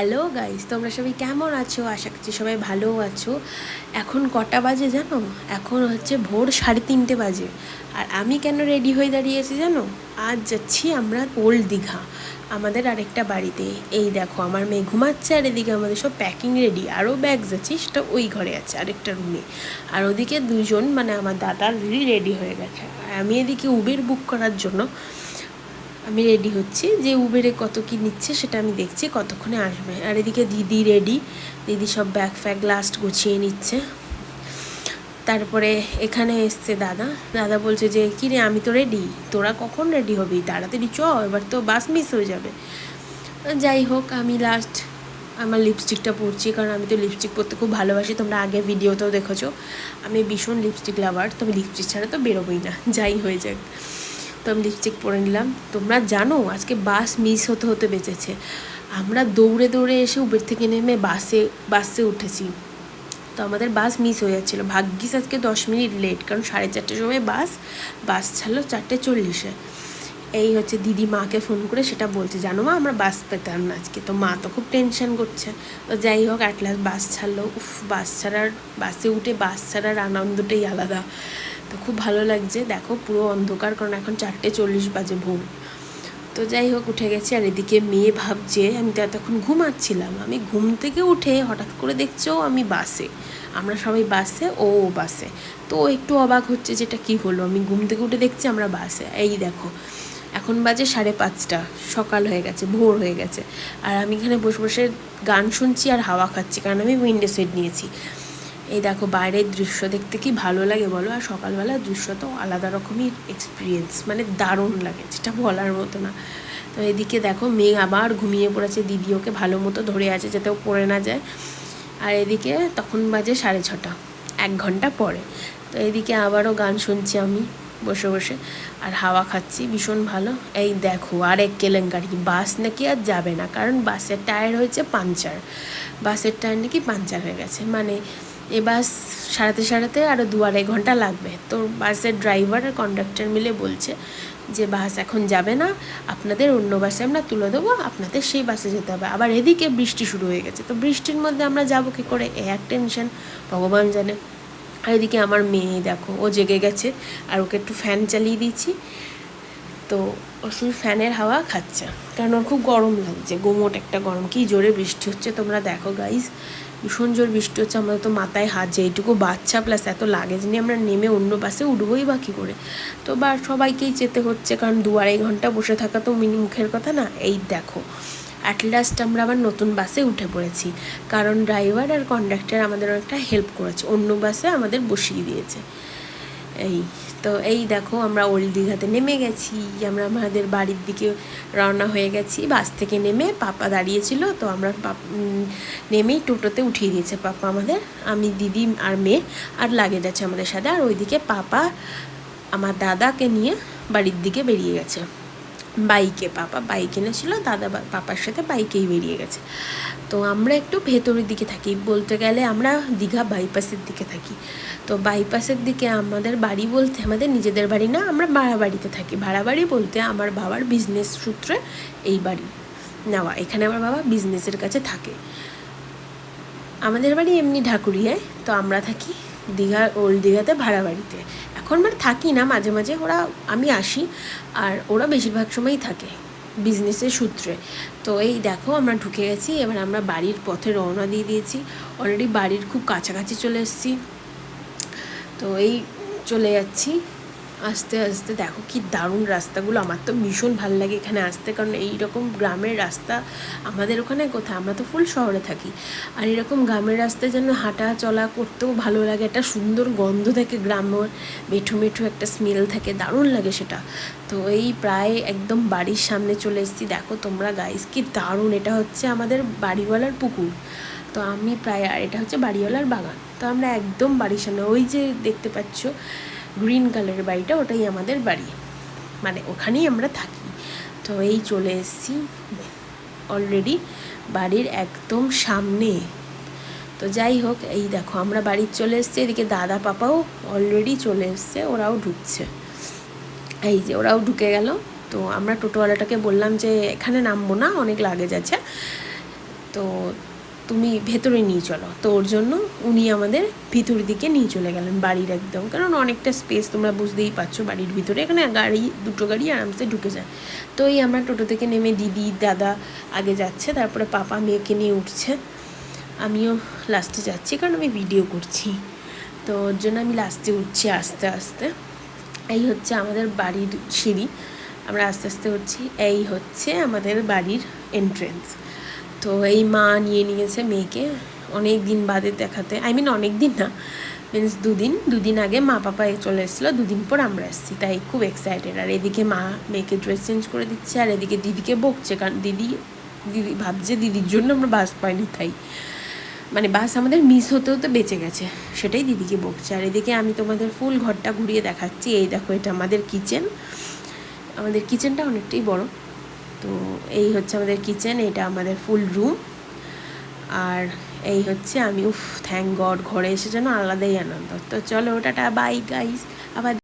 Hello guys, তোমরা সবাই কেমন আছো? আশা করছি সবাই ভালো আছো। এখন কটা বাজে জানো? এখন হচ্ছে ভোর 3:30 বাজে। আর আমি কেন রেডি হয়ে দাঁড়িয়েছি জানো? আজ যাচ্ছি আমরা ওল্ড দীঘা, আমাদের আরেকটা বাড়িতে। এই দেখো, আমার মেয়ে ঘুমাচ্ছে আর এদিকে আমাদের সব প্যাকিং রেডি। আরও ব্যাগ যাচ্ছি, সেটা ওই ঘরে আছে আরেকটা রুমে। আর ওদিকে দুজন মানে আমার দাদার রেডি হয়ে গেছে। আর আমি এদিকে উবের বুক করার জন্য আমি রেডি হচ্ছি, যে উবেরে কত কী নিচ্ছে সেটা আমি দেখছি কতক্ষণে আসবে। আর এদিকে দিদি রেডি, দিদি সব ব্যাগ ফ্যাগ লাস্ট গুছিয়ে নিচ্ছে। তারপরে এখানে এসছে দাদা, দাদা বলছে যে কী রে, আমি তো রেডি, তোরা কখন রেডি হবি? তাড়াতাড়ি চ, এবার তো বাস মিস হয়ে যাবে। যাই হোক, আমি লাস্ট আমার লিপস্টিকটা পরছি, কারণ আমি তো লিপস্টিক পরতে খুব ভালোবাসি। তোমরা আগে ভিডিওতেও দেখেছো আমি ভীষণ লিপস্টিক লাভার, তবে লিপস্টিক ছাড়া তো বেরোবোই না, যাই হয়ে যাক। তো আমি লিপস্টিক পরে নিলাম। তোমরা জানো আজকে বাস মিস হতে হতে বেঁচেছে। আমরা দৌড়ে দৌড়ে এসে উবের থেকে নেমে বাসে উঠেছি। তো আমাদের বাস মিস হয়ে যাচ্ছিলো। ভাগ্যিস আজকে 10 মিনিট লেট, কারণ 4:30টার সময় বাস ছাড়লো 4:40-এ। এই হচ্ছে দিদি মাকে ফোন করে সেটা বলছে, জানো মা আমরা বাস পেতাম না আজকে। তো মা তো খুব টেনশন করছে। তো যাই হোক, অ্যাট লাস্ট বাস ছাড়লো। বাসে উঠে বাস ছাড়ার আনন্দটাই আলাদা। তো খুব ভালো লাগছে। দেখো পুরো অন্ধকার, কারণ এখন 4:40 বাজে ভোর। তো যাই হোক, উঠে গেছি। আর এদিকে মেয়ে ভাবছে আমি তো এতক্ষণ ঘুমাচ্ছিলাম, আমি ঘুম থেকে উঠে হঠাৎ করে দেখছো আমি বাসে, আমরা সবাই বাসে, ও বাসে। তো একটু অবাক হচ্ছে যেটা কি হলো, আমি ঘুম থেকে উঠে দেখছি আমরা বাসে। এই দেখো, এখন বাজে 5:30, সকাল হয়ে গেছে, ভোর হয়ে গেছে। আর আমি এখানে বসে বসে গান শুনছি আর হাওয়া খাচ্ছি, কারণ আমি উইন্ডো সিট নিয়েছি। এই দেখো বাইরের দৃশ্য দেখতে কি ভালো লাগে বলো। আর সকালবেলার দৃশ্য তো আলাদা রকমই এক্সপিরিয়েন্স, মানে দারুণ লাগে, যেটা বলার মতো না। তো এদিকে দেখো মেয়ে আবার ঘুমিয়ে পড়েছে, দিদি ওকে ভালো মতো ধরে আছে যাতে ও পড়ে না যায়। আর এদিকে তখন বাজে 6:30, 1 ঘন্টা পরে। তো এদিকে আবারও গান শুনছি আমি বসে বসে আর হাওয়া খাচ্ছি, ভীষণ ভালো। এই দেখো আরেক কেলেঙ্কারি, বাস নাকি আর যাবে না, কারণ বাসের টায়ার হয়েছে পাংচার। বাসের টায়ার নাকি পাংচার হয়ে গেছে, মানে এ বাস সারাতে আরও 2-2.5 ঘন্টা লাগবে। তো বাসের ড্রাইভার আর কন্ডাক্টর মিলে বলছে যে বাস এখন যাবে না, আপনাদের অন্য বাসে আমরা তুলে দেবো, আপনাদের সেই বাসে যেতে হবে। আবার এদিকে বৃষ্টি শুরু হয়ে গেছে, তো বৃষ্টির মধ্যে আমরা যাবো কী করে, এক টেনশন ভগবান জানে। আর এদিকে আমার মেয়ে দেখো, ও জেগে গেছে আর ওকে একটু ফ্যান চালিয়ে দিচ্ছি। তো ও শুধু ফ্যানের হাওয়া খাচ্ছে, কারণ ওর খুব গরম লাগছে, গোমোট একটা গরম। কি জোরে বৃষ্টি হচ্ছে তোমরা দেখো গাইজ, ভীষণ জোর বৃষ্টি হচ্ছে। আমাদের তো মাথায় হাত, যেইটুকু বাচ্চা প্লাস এত লাগেজ নিয়ে আমরা নেমে অন্য বাসে উঠবোই বা কী করে। তো বা সবাইকেই যেতে হচ্ছে, কারণ 2-2.5 ঘন্টা বসে থাকা তো মুখের কথা না। এই দেখো অ্যাট লাস্ট আমরা আবার নতুন বাসে উঠে পড়েছি, কারণ ড্রাইভার আর কন্ডাক্টর আমাদের অনেকটা হেল্প করেছে, অন্য বাসে আমাদের বসিয়ে দিয়েছে। এই তো এই দেখো আমরা ওল্ড দীঘাতে নেমে গেছি, আমরা আমাদের বাড়ির দিকে রওনা হয়ে গেছি। বাস থেকে নেমে পাপা দাঁড়িয়েছিল, তো আমরা নেমেই টোটোতে উঠিয়ে দিয়েছে পাপা আমাদের, আমি দিদি আর মেয়ে আর লাগেজ আছে আমাদের সাথে। আর ওইদিকে পাপা আমার দাদাকে নিয়ে বাড়ির দিকে বেরিয়ে গেছে বাইকে। পাপা বাইক এনেছিল, দাদা পাপার সাথে বাইকেই বেরিয়ে গেছে। তো আমরা একটু ভেতরের দিকে থাকি, বলতে গেলে আমরা দীঘা বাইপাসের দিকে থাকি। তো বাইপাসের দিকে আমাদের বাড়ি বলতে আমাদের নিজেদের বাড়ি না, আমরা ভাড়া বাড়িতে থাকি। ভাড়া বাড়ি বলতে আমার বাবার বিজনেস সূত্রে এই বাড়ি নেওয়া, এখানে আমার বাবা বিজনেসের কাছে থাকে। আমাদের বাড়ি এমনি ঢাকুরিয়ায়, তো আমরা থাকি ওল্ড দীঘাতে ভাড়া বাড়িতে। এখন মানে থাকি না, মাঝে মাঝে আমি আসি, আর ওরা বেশিরভাগ সময়ই থাকে বিজনেসের সূত্রে। তো এই দেখো আমরা ঢুকে গেছি, এবার আমরা বাড়ির পথে রওনা দিয়ে দিয়েছি। অলরেডি বাড়ির খুব কাছাকাছি চলে এসেছি। তো এই চলে যাচ্ছি আস্তে আস্তে। দেখো কি দারুণ রাস্তাগুলো, আমার তো ভীষণ ভালো লাগে এখানে আসতে, কারণ এইরকম গ্রামের রাস্তা আমাদের ওখানে কোথায়, আমরা তো ফুল শহরে থাকি। আর এরকম গ্রামের রাস্তায় যেন হাঁটা চলা করতেও ভালো লাগে, একটা সুন্দর গন্ধ থাকে গ্রামের, মেঠো মেঠো একটা স্মেল থাকে, দারুণ লাগে সেটা। তো এই প্রায় একদম বাড়ির সামনে চলে এসেছি। দেখো তোমরা গাইস কি দারুণ, এটা হচ্ছে আমাদের বাড়িওয়ালার পুকুর। তো আমি প্রায়, আর এটা হচ্ছে বাড়িওয়ালার বাগান। তো আমরা একদম বাড়ির সামনে, ওই যে দেখতে পাচ্ছ গ্রিন কালারের বাড়িটা, ওটাই আমাদের বাড়ি, মানে ওখানেই আমরা থাকি। তো এই চলে এসেছি অলরেডি বাড়ির একদম সামনে। তো যাই হোক, এই দেখো আমরা বাড়ির চলে এসেছি। এদিকে দাদা পাপাও অলরেডি চলে এসছে, ওরাও ঢুকছে। এই যে ওরাও ঢুকে গেল। তো আমরা টোটোওয়ালাটাকে বললাম যে এখানে নামবো না, অনেক লাগেজ আছে, তো তুমি ভেতরে নিয়ে চলো। তো ওর জন্য উনি আমাদের ভিতর দিকে নিয়ে চলে গেলেন বাড়ির একদম, কারণ অনেকটা স্পেস তোমরা বুঝতেই পারছো বাড়ির ভিতরে, এখানে দুটো গাড়ি আরামসে ঢুকে যায়। তো এই আমরা টোটো থেকে নেমে দিদি দাদা আগে যাচ্ছে, তারপরে পাপা মেয়েকে নিয়ে উঠছে, আমিও লাস্টে যাচ্ছি কারণ আমি ভিডিও করছি, তো ওর জন্য আমি লাস্টে উঠছি আস্তে আস্তে। এই হচ্ছে আমাদের বাড়ির সিঁড়ি, আমরা আস্তে আস্তে উঠছি। এই হচ্ছে আমাদের বাড়ির এন্ট্রেন্স। তো এই মা নিয়ে নিয়েছে মেয়েকে অনেক দিন বাদে দেখাতে, অনেক দিন না, মিনস দুদিন আগে মা পাপা চলে এসেছিলো, দুদিন পর আমরা এসেছি, তাই খুব এক্সাইটেড। আর এদিকে মা মেয়েকে ড্রেস চেঞ্জ করে দিচ্ছে, আর এদিকে দিদিকে বকছে, কারণ দিদি ভাবছে দিদির জন্য আমরা বাস পাইনি, তাই বাস আমাদের মিস হতেও তো বেঁচে গেছে, সেটাই দিদিকে বকছে। আর এদিকে আমি তোমাদের ফুল ঘরটা ঘুরিয়ে দেখাচ্ছি। এই দেখো, এটা আমাদের কিচেন, আমাদের কিচেনটা অনেকটাই বড়। তো এই হচ্ছে আমাদের কিচেন, এটা আমাদের ফুল রুম। আর এই হচ্ছে আমি, থ্যাংক গড, ঘরে এসে যেন আলাদাই আনন্দ। তো চলো, টাটা, বাই গাইস, আবার